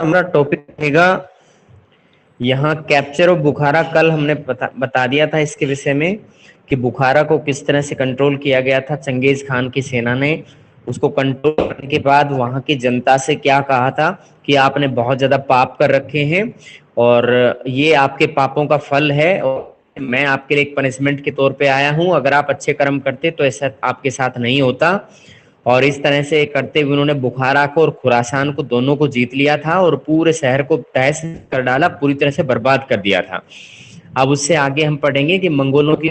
हमारा टॉपिक रहेगा यहाँ कैप्चर ऑफ बुखारा। कल हमने बता दिया था इसके विषय में कि बुखारा को किस तरह से कंट्रोल किया गया था। चंगेज खान की सेना ने उसको कंट्रोल करने के बाद वहां की जनता से क्या कहा था कि आपने बहुत ज्यादा पाप कर रखे हैं और ये आपके पापों का फल है और मैं आपके लिए एक पनिशमेंट के तौर पे आया हूं। अगर आप अच्छे कर्म करते तो ऐसा आपके साथ नहीं होता। और इस तरह से करते हुए उन्होंने बुखारा को और खुरासान को दोनों को जीत लिया था और पूरे शहर को तहस कर डाला, पूरी तरह से बर्बाद कर दिया था। अब उससे आगे हम पढ़ेंगे कि मंगोलों की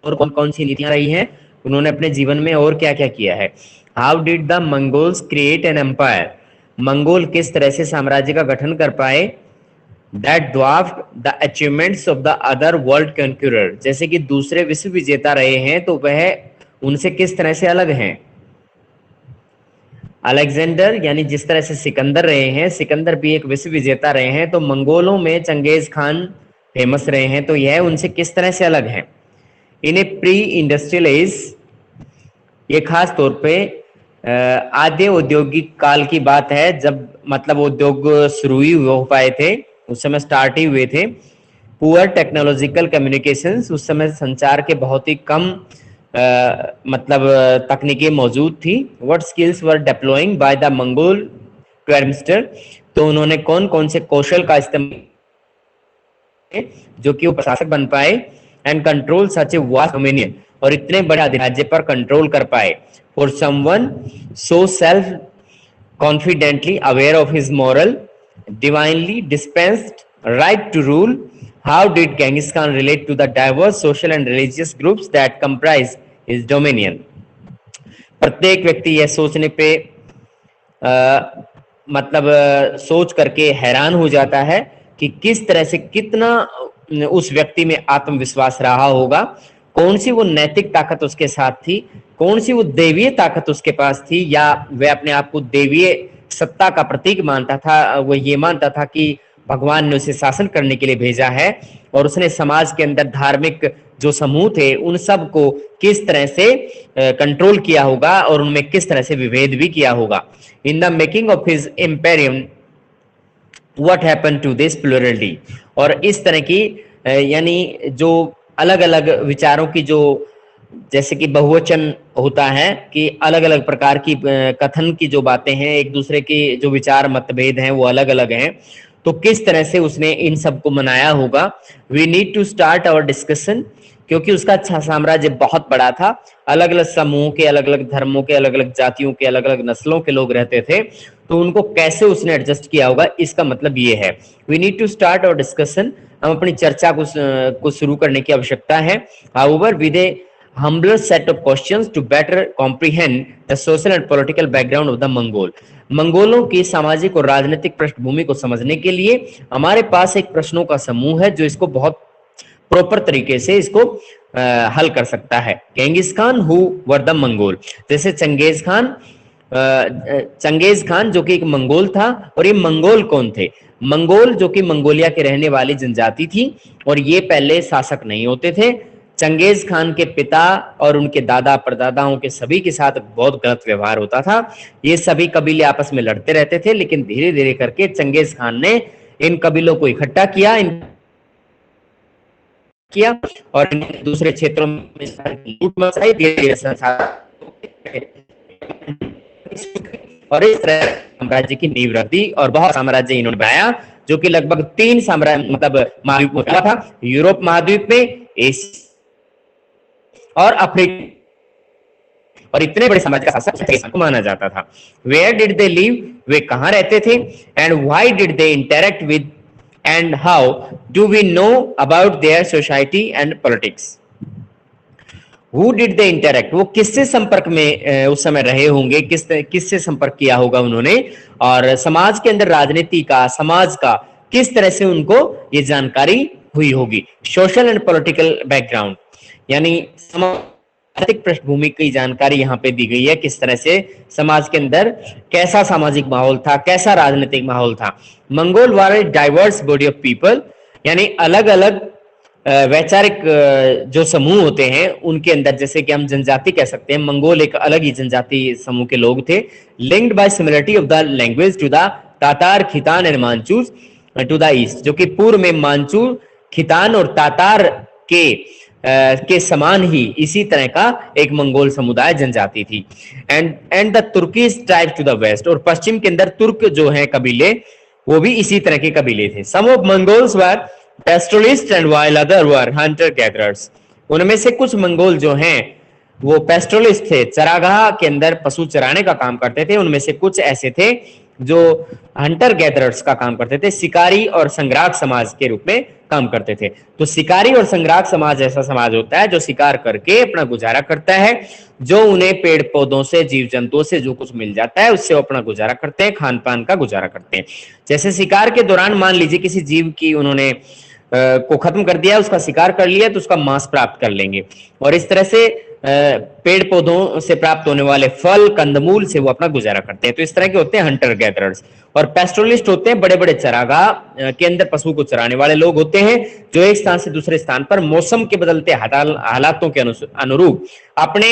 और कौन कौन सी नीतियां रही हैं, उन्होंने अपने जीवन में और क्या क्या किया है। How did the Mongols create an empire? Mongol किस तरह से साम्राज्य का गठन कर पाए। That dwarfed the achievements of the other world conqueror, जैसे कि दूसरे विश्व विजेता रहे हैं तो वह उनसे किस तरह से अलग हैं। अलेक्जेंडर यानी जिस तरह से सिकंदर रहे हैं, सिकंदर भी एक विश्व विजेता रहे हैं, तो मंगोलों में चंगेज खान फेमस रहे हैं, तो यह उनसे किस तरह से अलग है। इन ए प्री इंडस्ट्रियल एज, ये खास तौर पे आद्य औद्योगिक काल की बात है, जब मतलब उद्योग शुरू ही हो पाए थे, उस समय स्टार्ट ही हुए थे। पुअर टेक्नोलॉजिकल कम्युनिकेशंस, उस समय संचार के बहुत ही कम मतलब तकनीकें मौजूद थी। What skills were deploying by the Mongol to administer, तो उन्होंने कौन कौन से कौशल का इस्तेमाल जो कि वो प्रशासक बन पाए। And control such a vast dominion, और इतने बड़े अधिराज्य पर कंट्रोल कर पाए। For someone so self confidently aware of his moral divinely dispensed right to rule, how did Genghis Khan relate to the diverse social and religious groups that comprise his dominion? प्रत्येक व्यक्ति यह सोचने पे मतलब सोच करके हैरान हो जाता है कि किस तरह से कितना उस व्यक्ति में आत्मविश्वास रहा होगा, कौन सी वो नैतिक ताकत उसके साथ थी, कौन सी वो देवीय ताकत उसके पास थी, या वह अपने आप को देवीय सत्ता का प्रतीक मानता था। वो ये मानता था कि भगवान ने उसे शासन करने के लिए भेजा है, और उसने समाज के अंदर धार्मिक जो समूह थे उन सब को किस तरह से कंट्रोल किया होगा और उनमें किस तरह से विभेद भी किया होगा। In the making of his imperium what happened to this plurality, और इस तरह की यानी जो अलग अलग विचारों की जो जैसे कि बहुवचन होता है कि अलग अलग प्रकार की कथन की जो बातें हैं, एक दूसरे की जो विचार मतभेद हैं वो अलग अलग हैं, तो किस तरह से उसने इन सबको मनाया होगा। We need to start our discussion, क्योंकि उसका साम्राज्य बहुत बड़ा था, अलग अलग समूह के, अलग अलग धर्मों के, अलग अलग जातियों के, अलग अलग नस्लों के लोग रहते थे, तो उनको कैसे उसने एडजस्ट किया होगा, इसका मतलब ये है। We need to start our discussion, हम अपनी चर्चा को शुरू करने की आवश्यकता है। However with a humbler set of questions to better comprehend the social and political background of the Mongol. मंगोलों की सामाजिक और राजनीतिक पृष्ठभूमि को समझने के लिए हमारे पास एक प्रश्नों का समूह है जो इसको बहुत प्रॉपर तरीके से इसको हल कर सकता है। Genghis Khan who were the Mongol, जैसे चंगेज खान जो कि एक मंगोल था, और ये मंगोल कौन थे। मंगोल जो कि मंगोलिया के रहने वाली जनजाति थी, और ये पहले शासक नहीं होते थे। चंगेज खान के पिता और उनके दादा परदादाओं के सभी के साथ बहुत गलत व्यवहार होता था। ये सभी कबीले आपस में लड़ते रहते थे, लेकिन धीरे धीरे करके चंगेज खान ने इन कबीलों को इकट्ठा किया और दूसरे क्षेत्रों में लूट मचाई, और इस तरह साम्राज्य की नींव रख दी और बहुत साम्राज्य इन्होंने बनाया, जो कि लगभग 3 साम्राज्य मतलब महाद्वीप में था। यूरोप महाद्वीप में, एशिया और अफ्रीका, और इतने बड़े साम्राज्य का शासक को माना जाता था। वेयर डिड दे लिव, वे कहां रहते थे। And why did they interact with, and how do we know about their society and politics. Who did they interact, वो किससे संपर्क में उस समय रहे होंगे, किससे संपर्क किया होगा उन्होंने, और समाज के अंदर राजनीति का, समाज का किस तरह से उनको ये जानकारी हुई होगी। सोशल एंड पॉलिटिकल बैकग्राउंड, यानी सामाजिक पृष्ठभूमि की जानकारी यहाँ पे दी गई है, किस तरह से समाज के अंदर कैसा सामाजिक माहौल था, कैसा राजनीतिक माहौल था। Mongol were a diverse body of people, यानी अलग अलग वैचारिक जो समूह होते हैं उनके अंदर, जैसे कि हम जनजाति कह सकते हैं, मंगोल एक अलग ही जनजाति समूह के लोग थे। Linked by similarity of the language to the Tatar, Khitan and Manchus to the east, जो कि पूर्व में मांचू, खितान और तातार के समान ही इसी तरह का एक मंगोल समुदाय जनजाति थी। And the Turkish tribe to the west, और पश्चिम के अंदर तुर्क जो है कबीले, वो भी इसी तरह के कबीले थे। Some of Mongols were pastoralist and while other were hunter gatherers. उनमें से कुछ मंगोल जो हैं वो पेस्टोलिस्ट थे, चरागाह के अंदर पशु चराने का काम करते थे। उनमें से कुछ ऐसे थे जो हंटर गैदरर्स का काम करते थे, शिकारी और संग्राहक समाज के रूप में काम करते थे। तो शिकारी और संग्राहक समाज ऐसा समाज होता है जो शिकार करके अपना गुजारा करता है, जो उन्हें पेड़ पौधों से, जीव जंतुओं से जो कुछ मिल जाता है उससे वो अपना गुजारा करते हैं, खान पान का गुजारा करते हैं। जैसे शिकार के दौरान मान लीजिए किसी जीव की उन्होंने को खत्म कर दिया, उसका शिकार कर लिया, तो उसका मांस प्राप्त कर लेंगे। और इस तरह से पेड़ पौधों से प्राप्त होने वाले फल, कंदमूल से वो अपना गुजारा करते हैं। तो इस तरह के होते हैं हंटर गैदरर्स। और पेस्टोलिस्ट होते हैं बड़े बड़े चरागाह के अंदर पशु को चराने वाले लोग होते हैं, जो एक स्थान से दूसरे स्थान पर मौसम के बदलते हालातों के अनुरूप अपने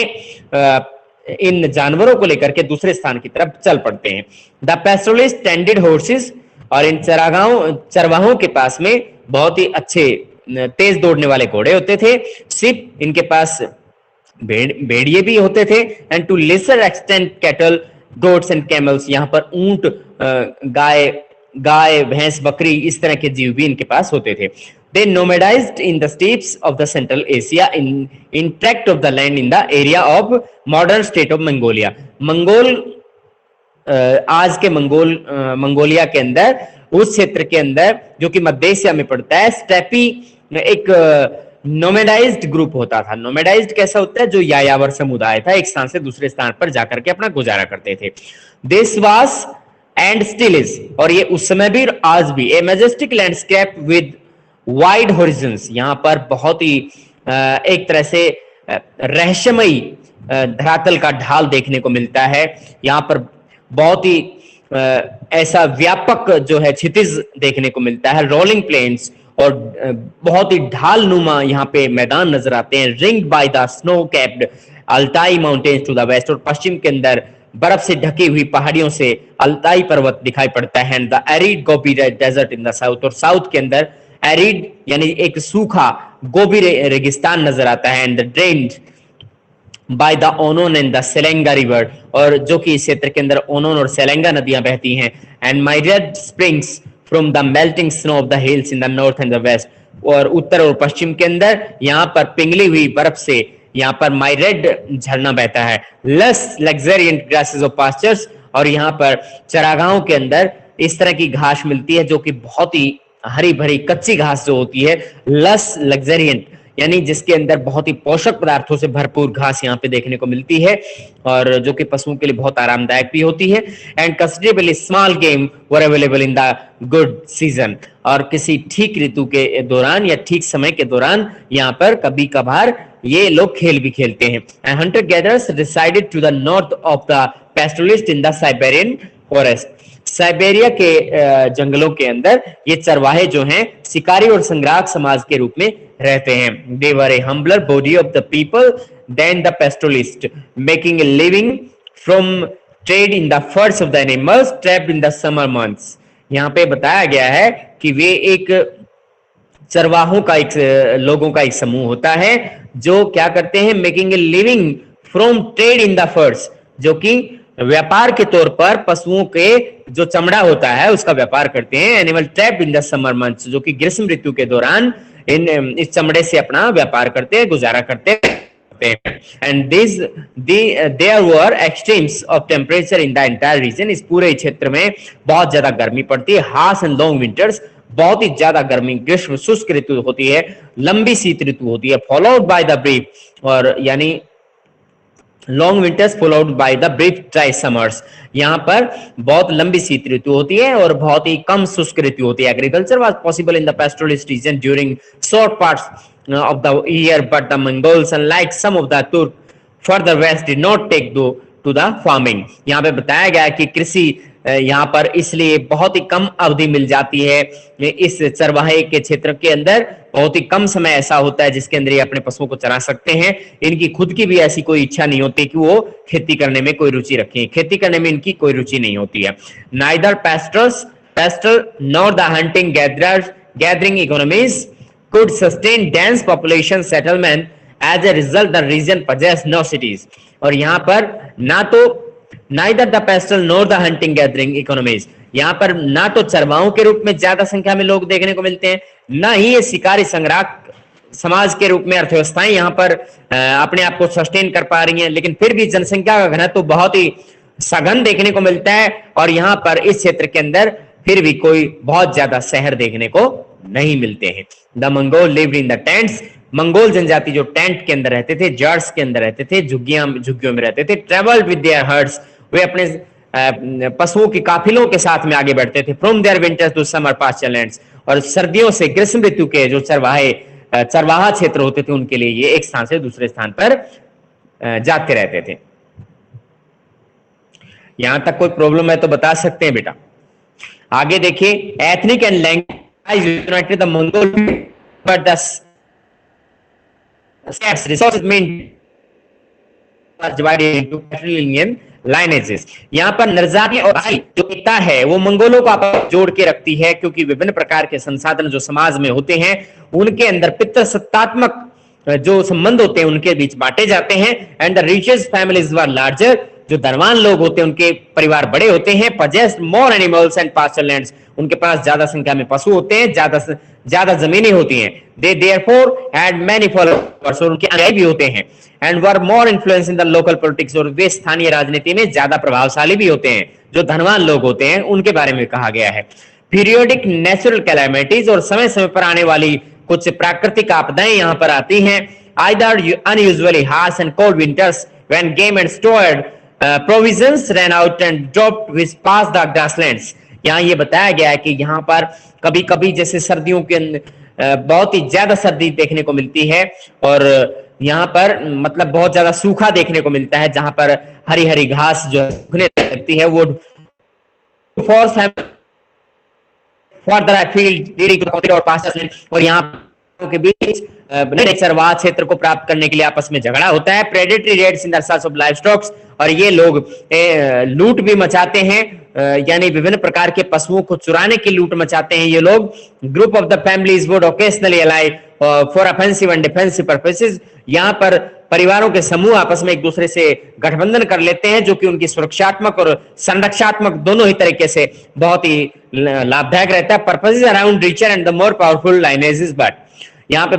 इन जानवरों को लेकर के दूसरे स्थान की तरफ चल पड़ते हैं। द पेस्टोलिस्ट टेंडेड हॉर्सेस, और इन चरवाहों के पास में बहुत ही अच्छे तेज दौड़ने वाले घोड़े होते थे। सिप, इनके पास भेड़िए भी होते थे। And to lesser extent cattle, goats and camels, यहाँ पर ऊंट, गाय, भैंस, बकरी, इस तरह के जीव भी इनके पास होते थे। They nomadized in the steppes of the Central Asia in tract of the land in the area of modern state of Mongolia. Mongol आज के मंगोलिया के अंदर, उस क्षेत्र के अंदर जो कि मध्य एशिया में पड़ता है, स्टेपी एक नोमेडाइज्ड ग्रुप होता था। नोमेडाइज्ड कैसा होता है? जो यायावर समुदाय था, एक स्थान से दूसरे स्थान पर जाकर के अपना गुजारा करते थे। This was and still is, और ये उस समय भी आज भी, a majestic landscape with wide horizons, यहाँ पर बहुत ही एक तरह से रहस्यमयी धरातल का ढाल देखने को मिलता है। यहाँ पर बहुत ही ऐसा व्यापक जो है क्षितिज देखने को मिलता है, रोलिंग प्लेन्स, और बहुत ही ढाल नुमा यहाँ पे मैदान नजर आते हैं। Ringed by the snow capped Altai mountains to the west, और पश्चिम के अंदर बर्फ से ढकी हुई पहाड़ियों से अल्ताई पर्वत दिखाई पड़ता है। And the arid Gobi desert in the south, और साउथ के अंदर एरिड यानी एक सूखा गोबी रेगिस्तान नजर आता है। And drained by the Onon and the Selenga river, और जो कि इस क्षेत्र के अंदर ओनोन और सेलेंगा नदियां बहती हैं। And myriad springs from the melting snow of the hills in the north and the west, और उत्तर और पश्चिम के अंदर यहाँ पर पिघली हुई बर्फ से यहाँ पर माइरेड झरना बहता है। लस लग्जरियंट ग्रासेस ऑफ पास्चर्स, और यहाँ पर चरागाहों के अंदर इस तरह की घास मिलती है जो कि बहुत ही हरी भरी कच्ची घास जो होती है। लस लग्जरियंट यानी जिसके अंदर बहुत ही पोषक पदार्थों से भरपूर घास यहाँ पे देखने को मिलती है, और जो कि पशुओं के लिए बहुत आरामदायक भी होती है। And considerably small game were available in the good season, और किसी ठीक ऋतु के दौरान या ठीक समय के दौरान यहाँ पर कभी कभार ये लोग खेल भी खेलते हैं। And hunter gatherers decided to the north of the pastoralist in the Siberian forest. Siberia के जंगलों के अंदर ये चरवाहे जो हैं शिकारी और संग्राहक समाज के रूप में रहते हैं। They were a humbler body of the people than the pastoralists, making a living from trade in the furs of the animals trapped in the summer months. यहाँ पे बताया गया है कि वे एक चरवाहों का एक लोगों का एक समूह होता है जो क्या करते हैं, making a living from trade in the फर्स, जो कि व्यापार के तौर पर पशुओं के जो चमड़ा होता है उसका व्यापार करते हैं। Animal trapped in the summer months, जो कि ग्रीष्म ऋतु के दौरान इस चमड़े से अपना व्यापार करते हैं, गुजारा करते हैं। And there were extremes of temperature in the entire region, इस पूरे क्षेत्र में बहुत ज्यादा गर्मी पड़ती है। हार्श एंड लॉन्ग विंटर्स, बहुत ही ज्यादा गर्मी, ग्रीष्म शुष्क ऋतु होती है, लंबी शीत ऋतु होती है। फॉलोड बाय द ब्रीफ, और यानी long winters followed by the brief dry summers, यहाँ पर बहुत लंबी शीत ऋतु होती है और बहुत ही कम शुष्क ऋतु होती है। Agriculture was possible in the pastoralist region during short parts of the year, but the Mongols, unlike some of the Turk further west, did not take to the farming. यहाँ पे बताया गया कि कृषि यहाँ पर इसलिए बहुत ही कम अवधि मिल जाती है। इस चरवाहे के क्षेत्र के अंदर बहुत ही कम समय ऐसा होता है जिसके अंदर ये अपने पशुओं को चरा सकते हैं। इनकी खुद की भी ऐसी कोई इच्छा नहीं होती कि वो खेती करने में कोई रुचि रखें, खेती करने में इनकी कोई रुचि नहीं होती है। Neither pastel nor the hunting gathering economies could sustain dense population settlement. As a result, the region possessed no cities. और यहाँ पर ना तो neither the pastoral nor the hunting gathering economies, यहाँ पर ना तो चरवाहों के रूप में ज्यादा संख्या में लोग देखने को मिलते हैं, ना ही ये शिकारी संग्राहक समाज के रूप में अर्थव्यवस्थाएं यहाँ पर अपने आप को सस्टेन कर पा रही हैं। लेकिन फिर भी जनसंख्या का घनत्व तो बहुत ही सघन देखने को मिलता है और यहाँ पर इस क्षेत्र के अंदर फिर भी कोई बहुत ज्यादा शहर देखने को नहीं मिलते हैं। The Mongol lived in the tents, Mongol जनजाति जो टेंट के अंदर रहते थे, जर्स के अंदर रहते थे, झुग्गियों में रहते थे। ट्रेवल्ड विद देयर हर्ड्स, वे अपने पशुओं की काफिलों के साथ में आगे बढ़ते थे। From there winters to summer pasturelands, और सर्दियों से ग्रीष्म ऋतु के जो चरवाहा क्षेत्र होते थे उनके लिए ये एक स्थान से दूसरे स्थान पर जाते रहते थे। यहां तक कोई प्रॉब्लम है तो बता सकते हैं बेटा। आगे देखिए, ethnic and language united the Mongol but the resources men divided into patrilineal lineages. यहाँ पर नरजाती और भाई जो एकता है वो मंगोलों को आपस जोड़ के रखती है, क्योंकि विभिन्न प्रकार के संसाधन जो समाज में होते हैं उनके अंदर पितृसत्तात्मक जो संबंध होते हैं उनके बीच बांटे जाते हैं। And the richest families were larger, जो धनवान लोग होते हैं उनके परिवार बड़े होते हैं। possessed more animals and pasture lands, उनके पास ज्यादा संख्या में पशु होते हैं, ज्यादा जमीनें होती हैं। they therefore had many followers, और उनके अनुयायी भी होते हैं। and were more influenced in the local politics, और वे स्थानीय राजनीति में ज्यादा प्रभावशाली भी होते हैं। जो धनवान लोग होते हैं उनके बारे में कहा गया है। periodic natural calamities, और समय समय पर आने वाली कुछ प्राकृतिक आपदाएं यहाँ पर आती हैं। either unusually harsh and cold winters when game and stored provisions ran out and dropped which past the grasslands। यहाँ ये बताया गया है कि यहाँ पर कभी कभी जैसे सर्दियों के बहुत ही ज्यादा सर्दी देखने को मिलती है और यहाँ पर मतलब बहुत ज्यादा सूखा देखने को मिलता है, जहां पर हरी हरी घास जो सूखने लगती है वो फॉर फील्ड और पास्चर, और यहाँ के बीच चरवाहा क्षेत्र को प्राप्त करने के लिए आपस में झगड़ा होता है। Predatory raids in the search of livestocks, और ये लोग लूट भी मचाते हैं, यानी विभिन्न प्रकार के पशुओं को चुराने की लूट मचाते हैं ये लोग। Group of the families would occasionally ally for offensive and defensive purposes, यहाँ पर परिवारों के समूह आपस में एक दूसरे से गठबंधन कर लेते हैं, जो कि उनकी सुरक्षात्मक और संरक्षात्मक दोनों ही तरीके से बहुत ही लाभदायक रहता है। Purposes around richer and the more powerful lineages, but यहाँ पे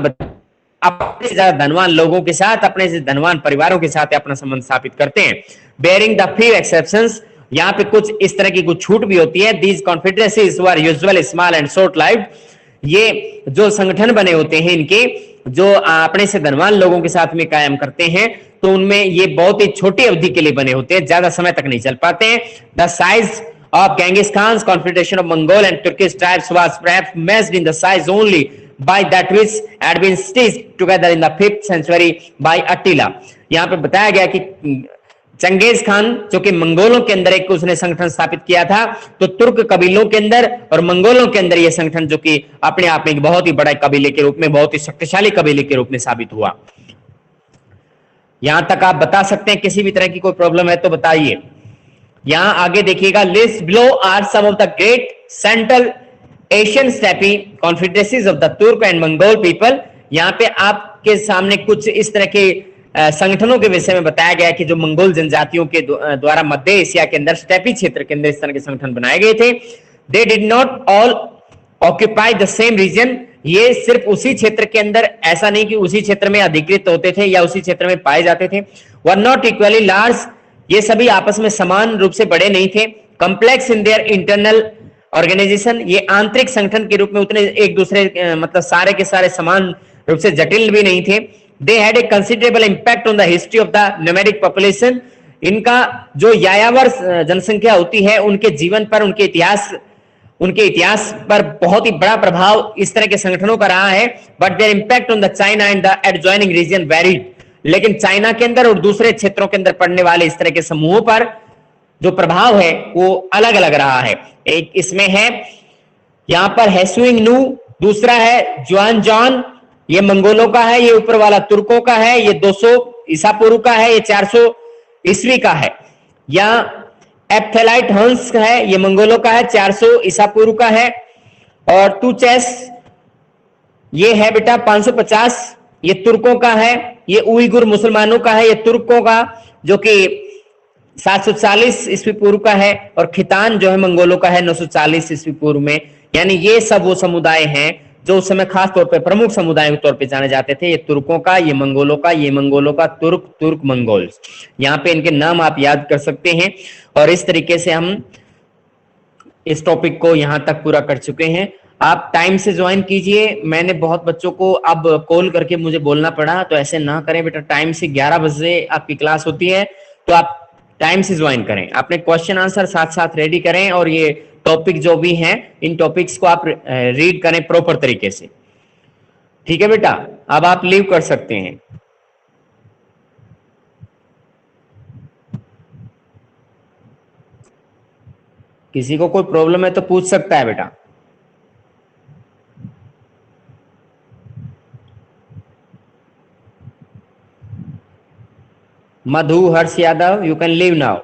अपने से ज्यादा धनवान लोगों के साथ, अपने से धनवान परिवारों के साथ अपना संबंध स्थापित करते हैं। बेयरिंग द फ्यू एक्सेप्शंस, यहाँ पे कुछ इस तरह की कुछ छूट भी होती है। These confederacies were usually small and short lived, ये जो संगठन बने होते हैं इनके जो अपने से धनवान लोगों के साथ में कायम करते हैं, तो उनमें ये बहुत ही छोटी अवधि के लिए बने होते हैं, ज्यादा समय तक नहीं चल पाते हैं। The size of Genghis Khan's confederation of Mongol and Turkish tribes was perhaps measured in the size only by that which had been stitched together in the 5th century by Attila। यहाँ पे बताया गया कि Genghis Khan जो कि मंगोलों के अंदर एक उसने संगठन स्थापित किया था, तो तुर्क कबीलों के अंदर और मंगोलों के अंदर यह संगठन जो कि अपने आप में एक बहुत ही बड़ा कबीले के रूप में, बहुत ही शक्तिशाली कबीले के रूप में साबित हुआ। यहां तक आप बता सकते हैं, किसी भी तरह की कोई प्रॉब्लम है तो बताइए। यहां आगे देखिएगा, list below are some of the great central Asian steppe confederacies of the Turk and Mongol people. यहां पे आपके सामने कुछ इस तरह के संगठनों के विषय में बताया गया कि जो मंगोल जनजातियों के द्वारा मध्य एशिया के अंदर स्टेपी क्षेत्र के अंदर इस तरह के संगठन बनाए गए थे। They did not all occupy the same region, ये सिर्फ उसी क्षेत्र के अंदर, ऐसा नहीं कि उसी क्षेत्र में अधिकृत होते थे या उसी क्षेत्र में पाए जाते थे। वर नॉट इक्वली लार्ज, ये सभी आपस में समान रूप से बड़े नहीं थे। Complex in their internal organisation, ये आंतरिक संगठन के रूप में उतने एक दूसरे मतलब सारे के सारे समान रूप से जटिल भी नहीं थे। They had a considerable impact on the history of the nomadic population, इनका जो यायावर जनसंख्या होती है उनके जीवन पर, उनके इतिहास पर बहुत ही बड़ा प्रभाव इस तरह के संगठनों का रहा है। But their impact on the China and the adjoining region varied, लेकिन चाइना के अंदर और दूसरे क्षेत्रों के अंदर पड़ने वाले इस तरह के समूहों पर जो प्रभाव है वो अलग अलग रहा है। एक इसमें है, यहां पर हैसुइंग नू, दूसरा है जुआन जॉन, ये मंगोलों का है, ये ऊपर वाला तुर्कों का है, ये 200 ईसा पूर्व का है, ये 400 ईस्वी का है। या एप्थेलाइट हंस है, ये मंगोलों का है, 400 ईसा पूर्व का है। और टू चेस ये है बेटा 550, ये तुर्कों का है। ये उइगुर मुसलमानों का है, ये तुर्कों का, जो कि 740 ईस्वी पूर्व का है। और खितान जो है मंगोलों का है 940 ईस्वी पूर्व में। यानी ये सब वो समुदाय हैं जो उस समय खास तौर पे प्रमुख समुदाय के तौर पे जाने जाते थे। ये तुर्कों का, ये मंगोलों का, ये मंगोलों का, तुर्क, तुर्क मंगोल्स। यहाँ पे इनके नाम आप याद कर सकते हैं। और इस तरीके से हम इस टॉपिक को यहां तक पूरा कर चुके हैं। आप टाइम से ज्वाइन कीजिए। मैंने बहुत बच्चों को अब कॉल करके मुझे बोलना पड़ा, तो ऐसे ना करें बेटा। टाइम से 11 बजे आपकी क्लास होती है, तो आप टाइम से ज्वाइन करें। अपने क्वेश्चन आंसर साथ साथ रेडी करें, और ये टॉपिक जो भी हैं इन टॉपिक्स को आप रीड करें प्रॉपर तरीके से। ठीक है बेटा, अब आप लीव कर सकते हैं। किसी को कोई प्रॉब्लम है तो पूछ सकता है बेटा। Madhu, Harsh Yadav, you can leave now.